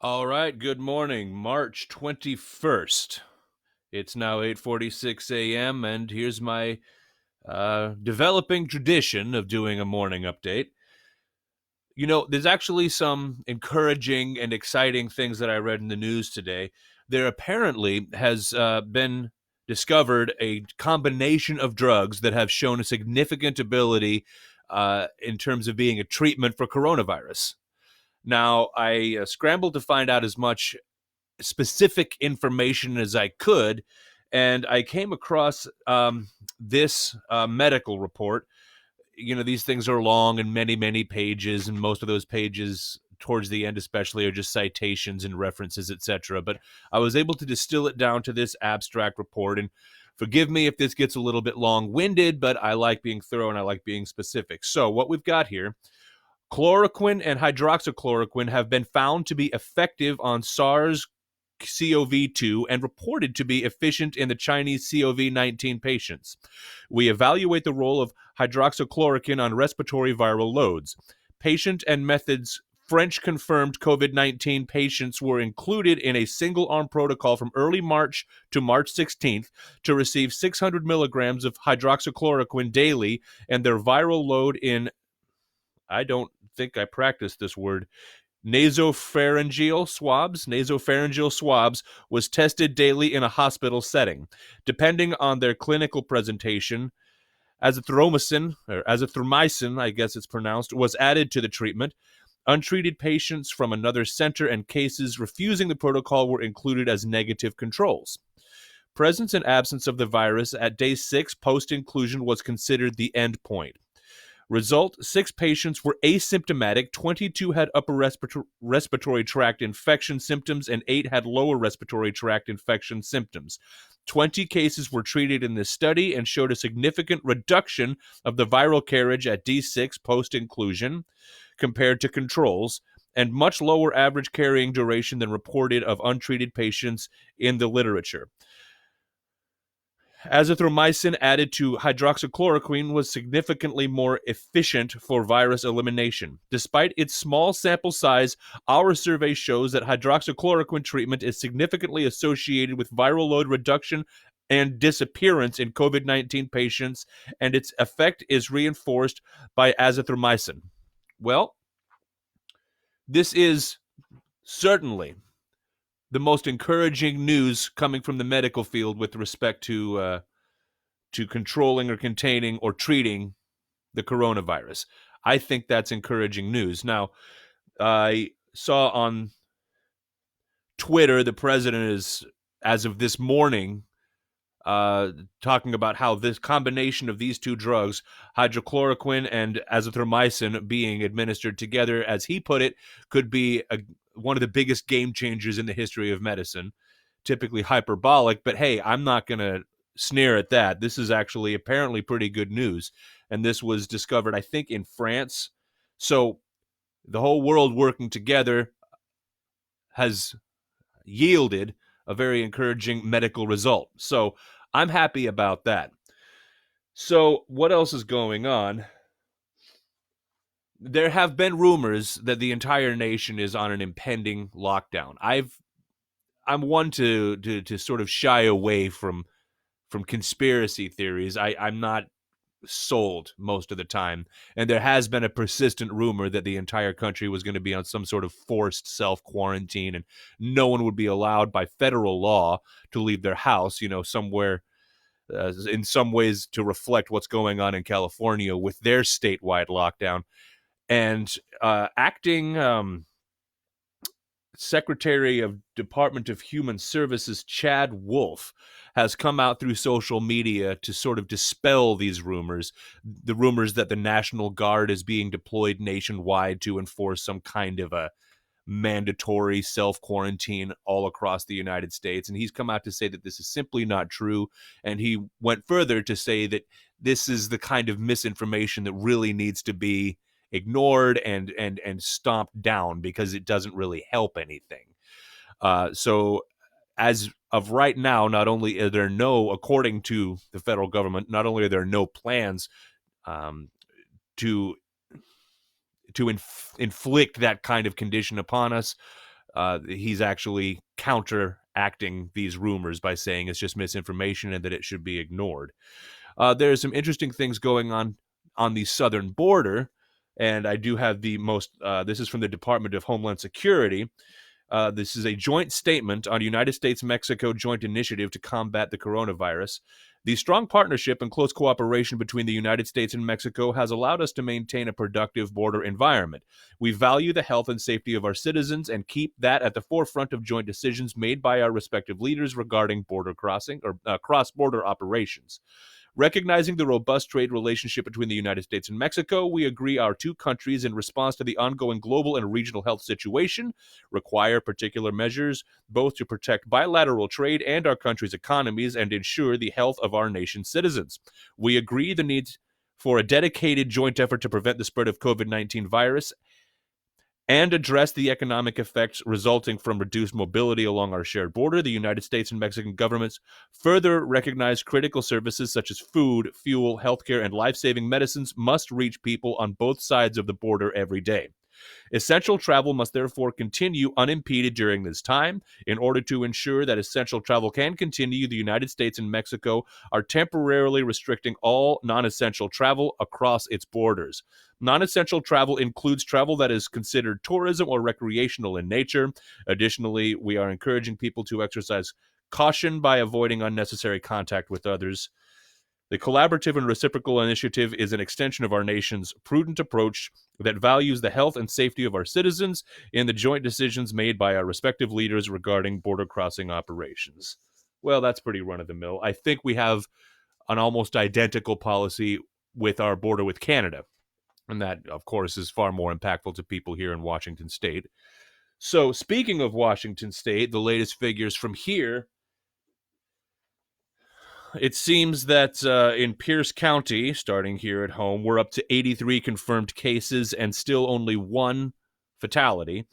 All right, good morning, March 21st. It's now 8:46 a.m., and here's my developing tradition of doing a morning update. You know, there's actually some encouraging and exciting things that I read in the news today. There apparently has been discovered a combination of drugs that have shown a significant ability in terms of being a treatment for coronavirus. Now, I scrambled to find out as much specific information as I could, and I came across this medical report. You know, these things are long and many, many pages, and most of those pages towards the end especially are just citations and references, etc. But I was able to distill it down to this abstract report, and forgive me if this gets a little bit long-winded, but I like being thorough and I like being specific. So what we've got here: chloroquine and hydroxychloroquine have been found to be effective on SARS-CoV-2 and reported to be efficient in the Chinese COVID-19 patients. We evaluate the role of hydroxychloroquine on respiratory viral loads. Patient and methods: French confirmed COVID-19 patients were included in a single arm protocol from early March to March 16th to receive 600 milligrams of hydroxychloroquine daily, and their viral load in, I don't think I practiced this word, nasopharyngeal swabs was tested daily in a hospital setting. Depending on their clinical presentation, azithromycin, I guess it's pronounced, was added to the treatment. Untreated patients from another center and cases refusing the protocol were included as negative controls. Presence and absence of the virus at day 6 post-inclusion was considered the end point. Result: 6 patients were asymptomatic, 22 had upper respiratory tract infection symptoms, and 8 had lower respiratory tract infection symptoms. 20 cases were treated in this study and showed a significant reduction of the viral carriage at D6 post-inclusion compared to controls, and much lower average carrying duration than reported of untreated patients in the literature. Azithromycin added to hydroxychloroquine was significantly more efficient for virus elimination. Despite its small sample size, our survey shows that hydroxychloroquine treatment is significantly associated with viral load reduction and disappearance in COVID-19 patients, and its effect is reinforced by azithromycin. Well, this is certainly the most encouraging news coming from the medical field with respect to controlling or containing or treating the coronavirus. I think that's encouraging news. Now, I saw on Twitter the president is, as of this morning, talking about how this combination of these two drugs, hydrochloroquine and azithromycin, being administered together, as he put it, could be one of the biggest game changers in the history of medicine. Typically hyperbolic, but hey, I'm not going to sneer at that. This is actually apparently pretty good news. And this was discovered, I think, in France. So the whole world working together has yielded a very encouraging medical result. So I'm happy about that. So what else is going on? There have been rumors that the entire nation is on an impending lockdown. I'm one to sort of shy away from conspiracy theories. I'm not sold most of the time, and there has been a persistent rumor that the entire country was going to be on some sort of forced self-quarantine, and no one would be allowed by federal law to leave their house, you know, somewhere in some ways to reflect what's going on in California with their statewide lockdown. And acting Secretary of Department of Human Services Chad Wolf has come out through social media to sort of dispel these rumors, the rumors that the National Guard is being deployed nationwide to enforce some kind of a mandatory self-quarantine all across the United States. And he's come out to say that this is simply not true. And he went further to say that this is the kind of misinformation that really needs to be ignored and stomped down, because it doesn't really help anything. So as of right now, not only are there no, according to the federal government, not only are there no plans to inflict that kind of condition upon us, he's actually counteracting these rumors by saying it's just misinformation and that it should be ignored. There's some interesting things going on the southern border, and I do have the most. This is from the Department of Homeland Security. This is a joint statement on United States-Mexico joint initiative to combat the coronavirus. The strong partnership and close cooperation between the United States and Mexico has allowed us to maintain a productive border environment. We value the health and safety of our citizens and keep that at the forefront of joint decisions made by our respective leaders regarding border crossing or cross-border operations. Recognizing the robust trade relationship between the United States and Mexico, we agree our two countries, in response to the ongoing global and regional health situation, require particular measures both to protect bilateral trade and our country's economies and ensure the health of our nation's citizens. We agree the need for a dedicated joint effort to prevent the spread of COVID-19 virus and address the economic effects resulting from reduced mobility along our shared border. The United States and Mexican governments further recognize critical services such as food, fuel, healthcare, and life-saving medicines must reach people on both sides of the border every day. Essential travel must therefore continue unimpeded during this time. In order to ensure that essential travel can continue, the United States and Mexico are temporarily restricting all non-essential travel across its borders. Non-essential travel includes travel that is considered tourism or recreational in nature. Additionally, we are encouraging people to exercise caution by avoiding unnecessary contact with others. The collaborative and reciprocal initiative is an extension of our nation's prudent approach that values the health and safety of our citizens in the joint decisions made by our respective leaders regarding border crossing operations. Well, that's pretty run-of-the-mill. I think we have an almost identical policy with our border with Canada, and that, of course, is far more impactful to people here in Washington State. So, speaking of Washington State, the latest figures from here. It seems that in Pierce County, starting here at home, we're up to 83 confirmed cases and still only one fatality.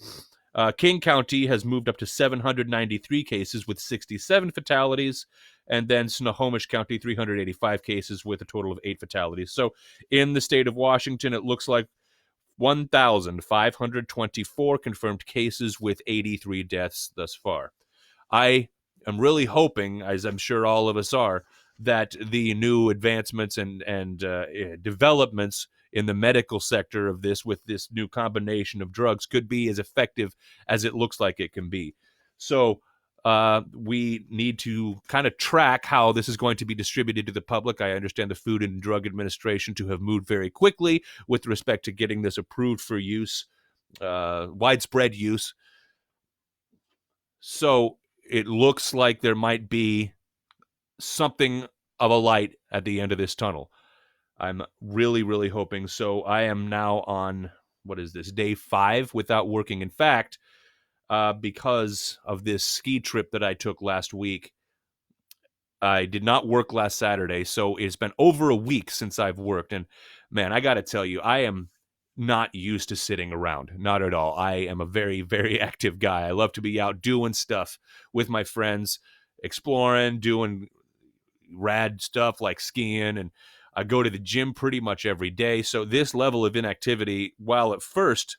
King County has moved up to 793 cases with 67 fatalities, and then Snohomish County, 385 cases with a total of 8 fatalities. So in the state of Washington, it looks like 1,524 confirmed cases with 83 deaths thus far. I am really hoping, as I'm sure all of us are, that the new advancements and developments in the medical sector of this, with this new combination of drugs, could be as effective as it looks like it can be. So we need to kind of track how this is going to be distributed to the public. I understand the Food and Drug Administration to have moved very quickly with respect to getting this approved for use, widespread use. So it looks like there might be something of a light at the end of this tunnel. I'm really, really hoping so. I am now on, what is this, day 5 without working. In fact, because of this ski trip that I took last week, I did not work last Saturday, so it's been over a week since I've worked. And man, I got to tell you, I am not used to sitting around. Not at all. I am a very, very active guy. I love to be out doing stuff with my friends, exploring, doing rad stuff like skiing, and I go to the gym pretty much every day. So this level of inactivity, while at first,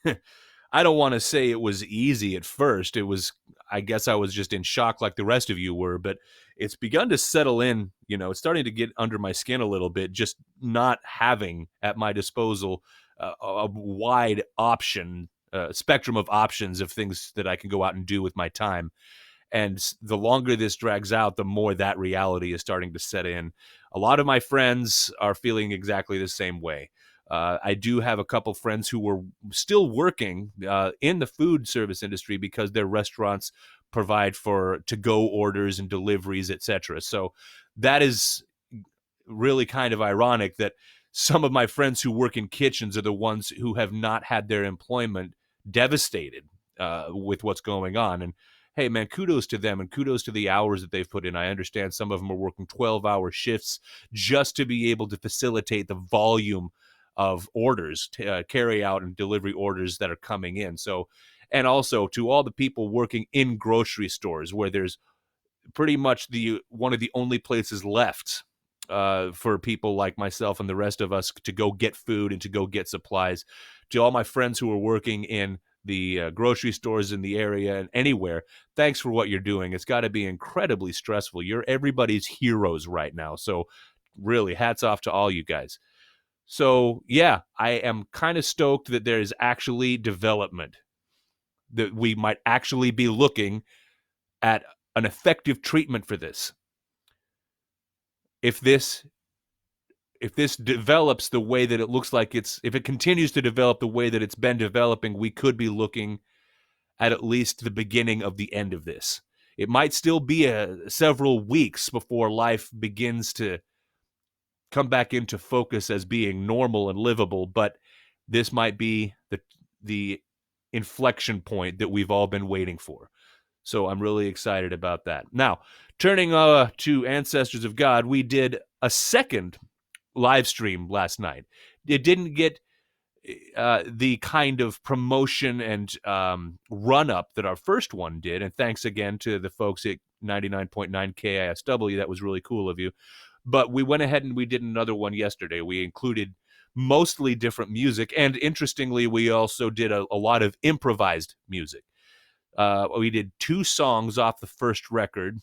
I don't want to say it was easy at first. It was, I guess I was just in shock like the rest of you were, but it's begun to settle in. You know, it's starting to get under my skin a little bit, just not having at my disposal a wide spectrum of options of things that I can go out and do with my time. And the longer this drags out, the more that reality is starting to set in. A lot of my friends are feeling exactly the same way. I do have a couple friends who were still working in the food service industry because their restaurants provide for to-go orders and deliveries, etc. So that is really kind of ironic that some of my friends who work in kitchens are the ones who have not had their employment devastated with what's going on. And hey, man, kudos to them and kudos to the hours that they've put in. I understand some of them are working 12-hour shifts just to be able to facilitate the volume of orders, carry out and delivery orders that are coming in. So, and also to all the people working in grocery stores where there's pretty much one of the only places left for people like myself and the rest of us to go get food and to go get supplies. To all my friends who are working in the grocery stores in the area and anywhere. Thanks for what you're doing. It's got to be incredibly stressful. You're everybody's heroes right now. So really, hats off to all you guys. So yeah, I am kind of stoked that there is actually development, that we might actually be looking at an effective treatment for this. If this develops the way that it looks like if it continues to develop the way that it's been developing, we could be looking at least the beginning of the end of this. It might still be several weeks before life begins to come back into focus as being normal and livable, but this might be the inflection point that we've all been waiting for. So I'm really excited about that. Now, turning to Ancestors of God, we did a second live stream last night. It didn't get the kind of promotion and run up that our first one did. And thanks again to the folks at 99.9 KISW. That was really cool of you. But we went ahead and we did another one yesterday. We included mostly different music. And interestingly, we also did a lot of improvised music. We did 2 songs off the first record.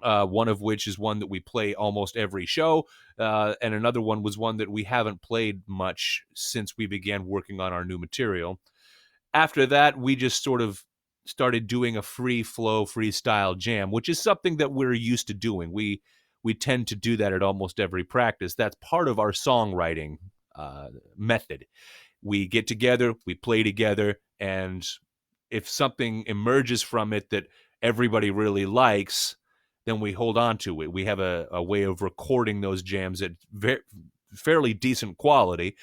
One of which is one that we play almost every show, and another one was one that we haven't played much since we began working on our new material. After that, we just sort of started doing a free flow, freestyle jam, which is something that we're used to doing. We tend to do that at almost every practice. That's part of our songwriting method. We get together, we play together, and if something emerges from it that everybody really likes, then we hold on to it. We have a way of recording those jams at fairly decent quality,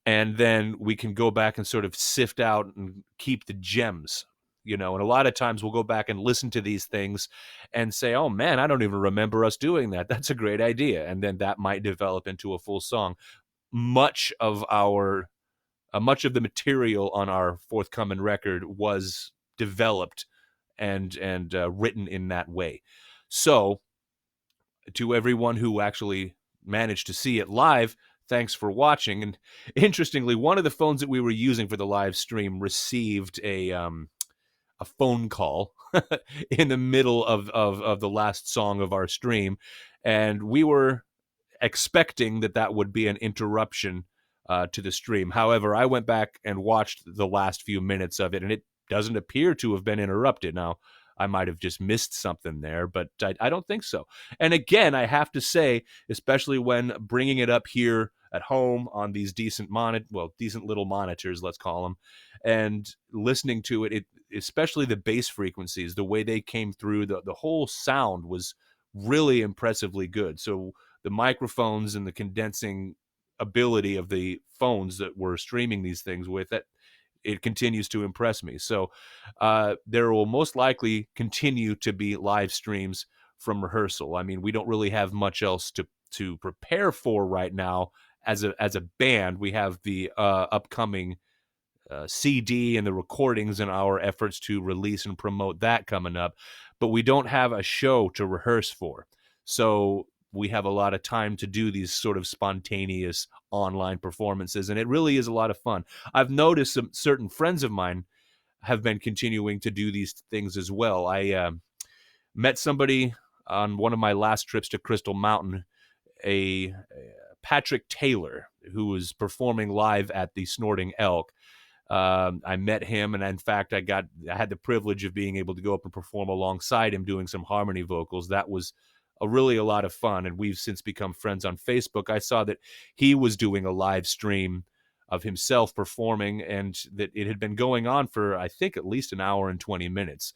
and then we can go back and sort of sift out and keep the gems, And a lot of times we'll go back and listen to these things and say, oh man, I don't even remember us doing that. That's a great idea. And then that might develop into a full song. Much of the material on our forthcoming record was developed and written in that way. So, to everyone who actually managed to see it live, thanks for watching. And interestingly, one of the phones that we were using for the live stream received a phone call in the middle of the last song of our stream, and we were expecting that would be an interruption to the stream. However, I went back and watched the last few minutes of it, and it doesn't appear to have been interrupted. Now, I might have just missed something there, but I don't think so. And again, I have to say, especially when bringing it up here at home on these decent little monitors, let's call them, and listening to it, especially the bass frequencies, the way they came through, the whole sound was really impressively good. So the microphones and the condensing ability of the phones that we're streaming these things with, it continues to impress me. So there will most likely continue to be live streams from rehearsal. I mean, we don't really have much else to prepare for right now as a band. We have the upcoming CD and the recordings and our efforts to release and promote that coming up, but we don't have a show to rehearse for. So we have a lot of time to do these sort of spontaneous online performances, and it really is a lot of fun. I've noticed some certain friends of mine have been continuing to do these things as well. I met somebody on one of my last trips to Crystal Mountain, a Patrick Taylor, who was performing live at the Snorting Elk. I met him, and in fact, I had the privilege of being able to go up and perform alongside him doing some harmony vocals. That was really a lot of fun, and we've since become friends on Facebook. I saw that he was doing a live stream of himself performing, and that it had been going on for, I think, at least an hour and 20 minutes.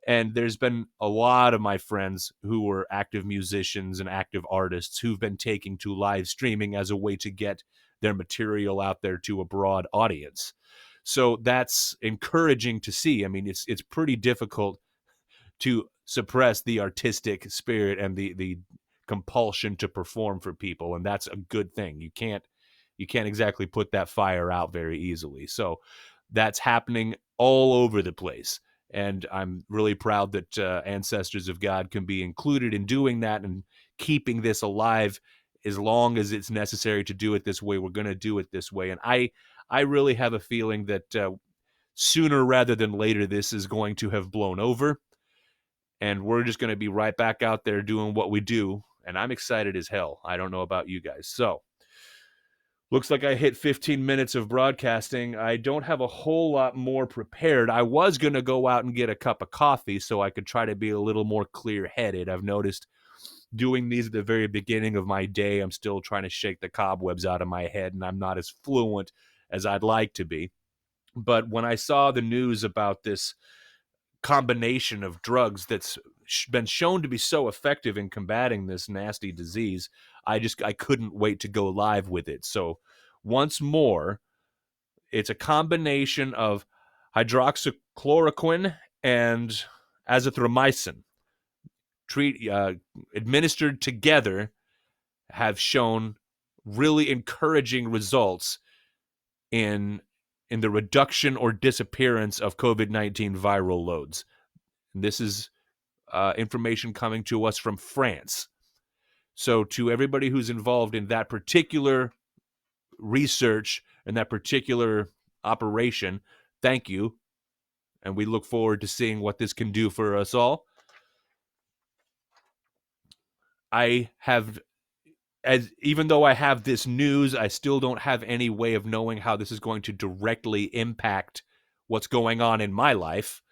And there's been a lot of my friends who were active musicians and active artists who've been taking to live streaming as a way to get their material out there to a broad audience. So that's encouraging to see. I mean, it's pretty difficult to suppress the artistic spirit and the compulsion to perform for people, and that's a good thing. You can't exactly put that fire out very easily. So that's happening all over the place, and I'm really proud that Ancestors of God can be included in doing that and keeping this alive as long as it's necessary to do it this way. We're going to do it this way, and I really have a feeling that sooner rather than later, this is going to have blown over, and we're just going to be right back out there doing what we do, and I'm excited as hell. I don't know about you guys. So, looks like I hit 15 minutes of broadcasting. I don't have a whole lot more prepared. I was going to go out and get a cup of coffee so I could try to be a little more clear-headed. I've noticed doing these at the very beginning of my day, I'm still trying to shake the cobwebs out of my head, and I'm not as fluent as I'd like to be. But when I saw the news about this combination of drugs that's been shown to be so effective in combating this nasty disease, I couldn't wait to go live with it. So once more, it's a combination of hydroxychloroquine and azithromycin administered together have shown really encouraging results in the reduction or disappearance of COVID-19 viral loads. And this is information coming to us from France. So to everybody who's involved in that particular research and that particular operation, thank you. And we look forward to seeing what this can do for us all. Even though I have this news, I still don't have any way of knowing how this is going to directly impact what's going on in my life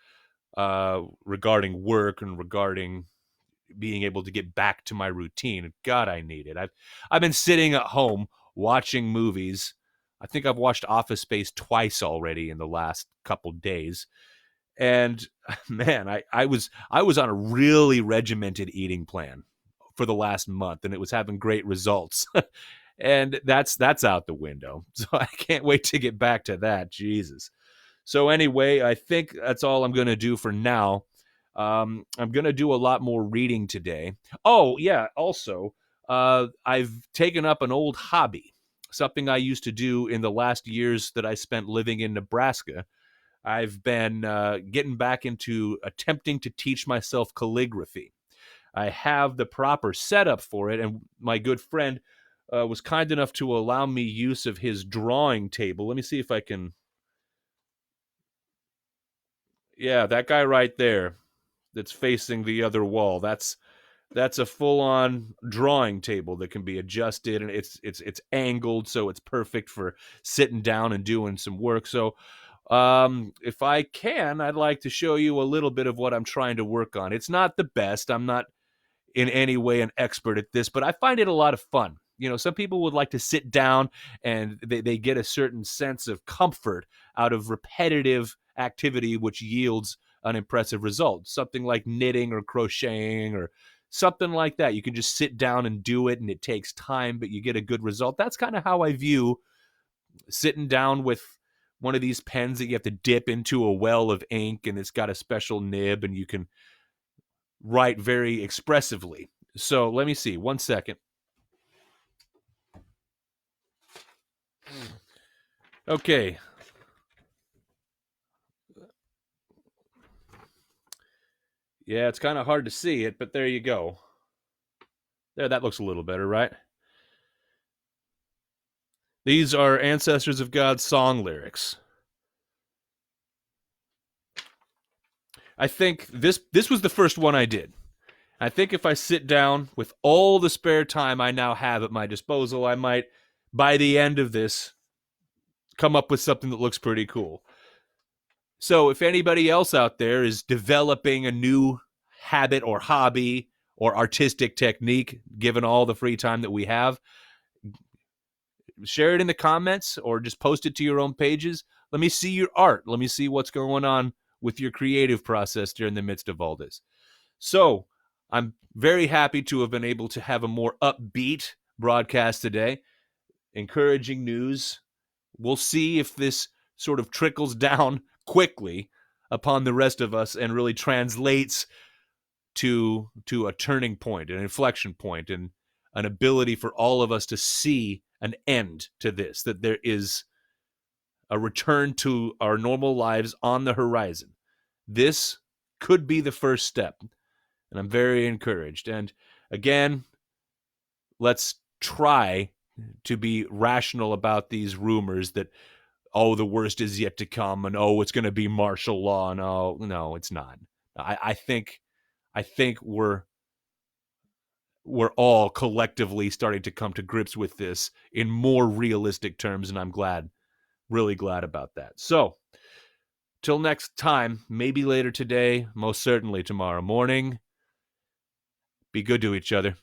regarding work and regarding being able to get back to my routine. God, I need it. I've been sitting at home watching movies. I think I've watched Office Space twice already in the last couple days. And man, I was on a really regimented eating plan for the last month, and it was having great results. And that's out the window. So I can't wait to get back to that. Jesus. So anyway, I think that's all I'm going to do for now. I'm going to do a lot more reading today. Oh, yeah, also, I've taken up an old hobby, something I used to do in the last years that I spent living in Nebraska. I've been getting back into attempting to teach myself calligraphy. I have the proper setup for it, and my good friend was kind enough to allow me use of his drawing table. Let me see if I can... Yeah, that guy right there that's facing the other wall. That's a full-on drawing table that can be adjusted, and it's angled, so it's perfect for sitting down and doing some work. So if I can, I'd like to show you a little bit of what I'm trying to work on. It's not the best. I'm not in any way an expert at this, but I find it a lot of fun. You know, some people would like to sit down and they get a certain sense of comfort out of repetitive activity, which yields an impressive result. Something like knitting or crocheting or something like that. You can just sit down and do it, and it takes time, but you get a good result. That's kind of how I view sitting down with one of these pens that you have to dip into a well of ink, and it's got a special nib, and you can write very expressively. So let me see. 1 second. Okay. Yeah, it's kind of hard to see it, but there you go. There, that looks a little better, right? These are Ancestors of God song lyrics. I think this was the first one I did. I think if I sit down with all the spare time I now have at my disposal, I might, by the end of this, come up with something that looks pretty cool. So if anybody else out there is developing a new habit or hobby or artistic technique, given all the free time that we have, share it in the comments or just post it to your own pages. Let me see your art. Let me see what's going on with your creative process during the midst of all this. So I'm very happy to have been able to have a more upbeat broadcast today. Encouraging news. We'll see if this sort of trickles down quickly upon the rest of us and really translates to a turning point, an inflection point, and an ability for all of us to see an end to this, that there is a return to our normal lives on the horizon. This could be the first step, and I'm very encouraged. And again, let's try to be rational about these rumors that oh, the worst is yet to come, and oh, it's going to be martial law, and oh, no, it's not. I think we're all collectively starting to come to grips with this in more realistic terms, and I'm glad, really glad about that. So, till next time, maybe later today, most certainly tomorrow morning. Be good to each other.